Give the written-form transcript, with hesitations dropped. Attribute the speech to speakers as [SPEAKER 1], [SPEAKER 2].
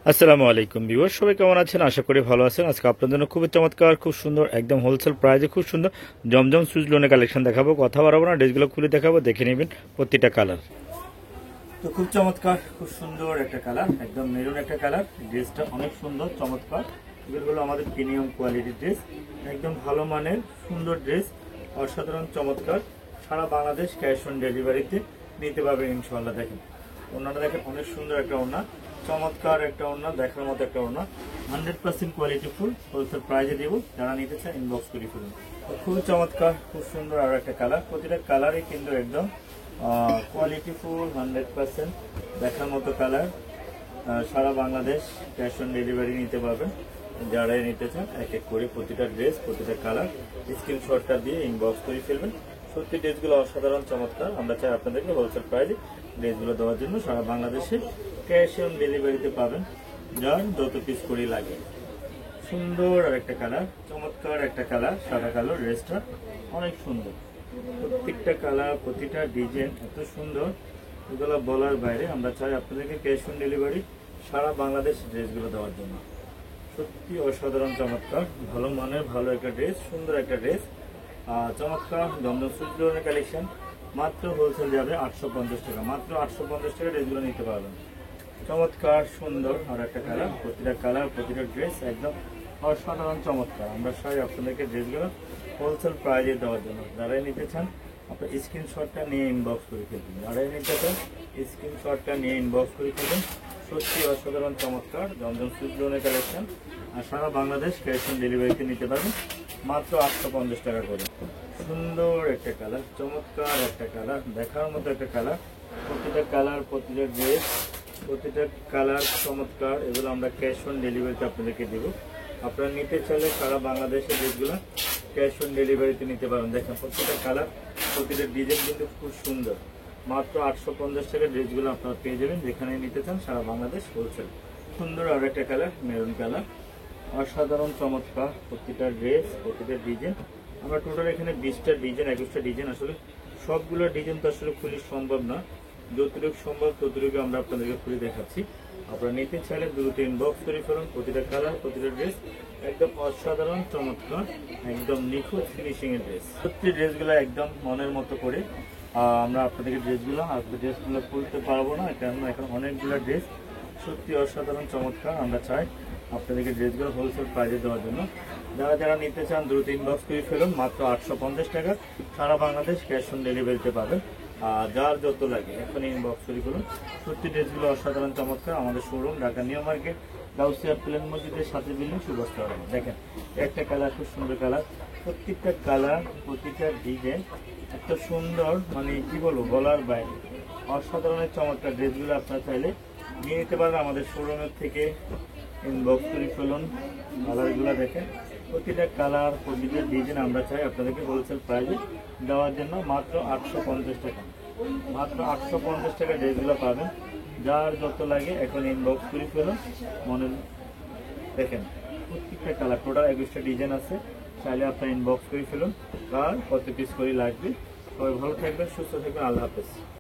[SPEAKER 1] আসসালামু আলাইকুম ভিউয়ার, সবাই কেমন আছেন? আশা করি ভালো আছেন। আজকে আপনাদের জন্য খুবই চমৎকার, খুব সুন্দর, একদম হোলসেল প্রাইসে খুব সুন্দর জমজম সুইচ লোনের কালেকশন দেখাবো। কথা বাড়াবো না, ড্রেসগুলো খুলে দেখাবো, দেখে নেবেন প্রতিটা কালার। তো খুব চমৎকার, খুব সুন্দর একটা কালার, একদম মেরুন একটা কালার। ড্রেসটা অনেক সুন্দর, চমৎকার। এগুলো আমাদের প্রিমিয়াম কোয়ালিটির ড্রেস, একদম ভালো মানের সুন্দর ড্রেস, অসাধারণ চমৎকার। সারা বাংলাদেশ ক্যাশ অন ডেলিভারিতে নিতে পারবেন ইনশাআল্লাহ। দেখেন ওনাটা, দেখেন অনেক সুন্দর একটা ওনা, চমৎকার একটা ওনা, দেখার মতো একটা ওনা। 100% কোয়ালিটি ফুল, হোলসেল প্রাইজে দিব। যারা নিতে চান ইনবক্স করে ফেলুন। খুবই চমৎকার, খুব সুন্দর আর একটা কালার। প্রতিটা কালারই কিন্তু একদম কোয়ালিটি ফুল, 100% দেখার মতো কালার। সারা বাংলাদেশ ক্যাশ অন ডেলিভারি নিতে পারবেন। যারা নিতে চান এক এক করে প্রতিটা ড্রেস, প্রতিটা কালার স্ক্রিনশটটা দিয়ে ইনবক্স করে ফেলবেন। সত্যি ড্রেসগুলো অসাধারণ চমৎকার। আমরা চাই আপনাদেরকে হোলসেল প্রাইসে ড্রেসগুলো দেওয়ার জন্য। সারা বাংলাদেশে ক্যাশ অন ডেলিভারিতে পাবেন, যার যত পিস করে লাগে। সুন্দর আর একটা কালার, চমৎকার একটা কালার, সাদা কালো। ড্রেসটা অনেক সুন্দর, প্রত্যেকটা কালার, প্রতিটা ডিজাইন এত সুন্দর, এগুলো বলার বাইরে। আমরা চাই আপনাদেরকে ক্যাশ অন ডেলিভারি সারা বাংলাদেশ ড্রেসগুলো দেওয়ার জন্য। সত্যি অসাধারণ চমৎকার, ভালো মানের ভালো একটা ড্রেস, সুন্দর একটা ড্রেস, চমৎকার জমজম সুইচ লোনের কালেকশন। মাত্র হোলসেল যাবে 850 টাকা, মাত্র 850 টাকা ড্রেসগুলো নিতে পারবেন। চমৎকার সুন্দর আর একটা কালার, প্রতিটা কালার, প্রতিটা ড্রেস একদম অসাধারণ চমৎকার। আমরা চাই আপনাদেরকে ড্রেসগুলো হোলসেল প্রাইজে দেওয়ার জন্য। যারাই নিতে চান আপনার স্ক্রিনশটটা নিয়ে ইনবক্স করে ফেলবেন। যারাই নিতে চান স্ক্রিনশটটা নিয়ে ইনবক্স করে ফেলবেন। সত্যি অসাধারণ চমৎকার জমজম সুইচ লোনের কালেকশন। আর সারা বাংলাদেশ ক্যাশ অন ডেলিভারিতে নিতে পারবেন মাত্র 850 টাকা করে। সুন্দর একটা কালার, চমৎকার একটা কালার, দেখার মতো একটা কালার। প্রতিটা কালার, প্রতিটা ড্রেস, প্রতিটা কালার চমৎকার। এগুলো আমরা ক্যাশ অন ডেলিভারিতে আপনাদেরকে দেবো। আপনারা নিতে চাইলে সারা বাংলাদেশের ড্রেসগুলো ক্যাশ অন ডেলিভারিতে নিতে পারেন। দেখেন প্রতিটা কালার, প্রতিটা ডিজাইন কিন্তু খুব সুন্দর। মাত্র 850 টাকা ড্রেসগুলো আপনারা পেয়ে যাবেন যেখানে নিতে চান, সারা বাংলাদেশ হোলসেল। সুন্দর আর একটা কালার, মেরুন কালার, অসাধারণ চমৎকার। প্রতিটা ড্রেস, প্রতিটা ডিজাইন। আমরা টোটাল এখানে 20টা ডিজাইন, 21টা ডিজাইন, আসলে সবগুলো ডিজাইন তো আসলে খুলে সম্ভব না। যতটুকু সম্ভব ততটুকু আমরা আপনাদেরকে খুলে দেখাচ্ছি। আপনারা নিতে চাইলে দ্রুত ইনবক্স করে ফেলুন। প্রতিটা কালার, প্রতিটা ড্রেস একদম অসাধারণ চমৎকার, একদম নিখুঁত ফিনিশিং এর ড্রেস। সত্যি ড্রেসগুলো একদম মনের মতো করে আমরা আপনাদেরকে ড্রেসগুলো খুলতে পারবো না, কেননা এখন অনেকগুলো ড্রেস। সত্যি অসাধারণ চমৎকার। আমরা চাই আপনাদেরকে ড্রেসগুলো হোলসেল প্রাইজে দেওয়ার জন্য। যারা যারা নিতে চান দ্রুত ইনবক্স করে ফেলুন। মাত্র 850 টাকা, সারা বাংলাদেশ ক্যাশ অন ডেলিভারিতে পাবেন। যার যত লাগে এখন ইনবক্স করে ফেলুন। সত্যি ড্রেসগুলো অসাধারণ চমৎকার। আমাদের শোরুম ঢাকা নিউ মার্কেট, গাউসিয়া প্লেন মসজিদের সাথে বিল্ডিং, সুবস্তা। দেখেন একটা কালার, খুব সুন্দর কালার। প্রত্যেকটা কালার, প্রতিটা ডিজাইন এত সুন্দর, মানে কি বলবো, বলার বাইরে। অসাধারণ চমৎকার ড্রেসগুলো আপনারা চাইলে নিয়ে নিতে পারেন আমাদের শোরুমের থেকে। ইনবক্স করে ফেলুন। কালারগুলো দেখেন, প্রতিটা কালার, প্রতিটা ডিজাইন আমরা চাই আপনাদেরকে হোলসেল প্রাইসে দেওয়ার জন্য। মাত্র 850 টাকা, মাত্র 850 টাকা ড্রেসগুলো পাবেন। যার যত লাগে এখন ইনবক্স করে ফেলুন। মনে দেখেন প্রত্যেকটা কালার, টোটাল 21টা ডিজাইন আছে। চাইলে আপনার ইনবক্স করে ফেলুন। আর কত পিস করে লাগবে। সবাই ভালো থাকবেন, সুস্থ থাকবেন। আল্লাহ হাফেজ।